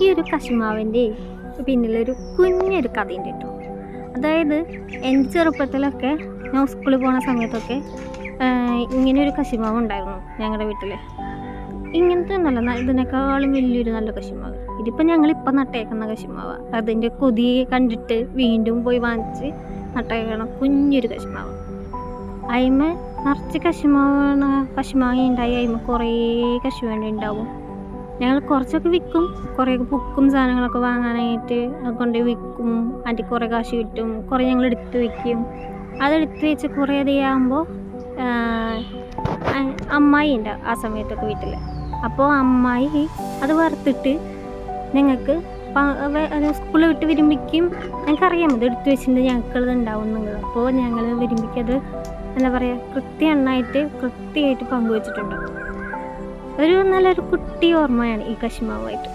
ഈ ഒരു കശുമാവിൻ്റെ പിന്നിലൊരു കുഞ്ഞൊരു കഥയുണ്ട് കേട്ടോ. അതായത് എൻ്റെ ചെറുപ്പത്തിലൊക്കെ ഞാൻ സ്കൂളിൽ പോകുന്ന സമയത്തൊക്കെ ഇങ്ങനെ ഒരു കശുമാവ് ഉണ്ടായിരുന്നു ഞങ്ങളുടെ വീട്ടിൽ. ഇങ്ങനത്തെ ഒന്നല്ല, ഇതിനേക്കാളും വലിയൊരു നല്ല കശുമാവ്. ഇതിപ്പോൾ ഞങ്ങളിപ്പോൾ നട്ടേക്കുന്ന കശുമാവ്. അതിൻ്റെ കൊതി കണ്ടിട്ട് വീണ്ടും പോയി വാങ്ങിച്ച് നട്ടേക്കണ കുഞ്ഞൊരു കശുമാവ്. അതിമ നിറച്ച് കശുമാങ്ങ ഉണ്ടായി. അതിമ കുറേ കശുവണ്ടി ഉണ്ടാവും. ഞങ്ങൾ കുറച്ചൊക്കെ വിൽക്കും, കുറേയൊക്കെ പുക്കും സാധനങ്ങളൊക്കെ വാങ്ങാനായിട്ട് കൊണ്ട് വിൽക്കും. അതിൻ്റെ കുറേ കാശ് കിട്ടും. കുറേ ഞങ്ങൾ എടുത്ത് വയ്ക്കും. അതെടുത്ത് വെച്ച് കുറേ അധികമാകുമ്പോൾ അമ്മായി ഉണ്ട് ആ സമയത്തൊക്കെ വീട്ടിൽ. അപ്പോൾ അമ്മായി അത് വറുത്തിട്ട് ഞങ്ങൾക്ക് സ്കൂളിൽ വിട്ട് വരുമ്പോഴേക്കും ഞങ്ങൾക്കറിയാം അത് എടുത്ത് വെച്ചിട്ട് ഞങ്ങൾക്കത് ഉണ്ടാവുന്നുള്ളത്. അപ്പോൾ ഞങ്ങൾ വരുമ്പോഴേക്കും അത് എന്താ പറയുക, കൃത്യമായിട്ട് പങ്കുവെച്ചിട്ടുണ്ട്. ഒരു നല്ലൊരു കുട്ടി ഓർമ്മയാണ് ഈ കശുമാവായിട്ട്.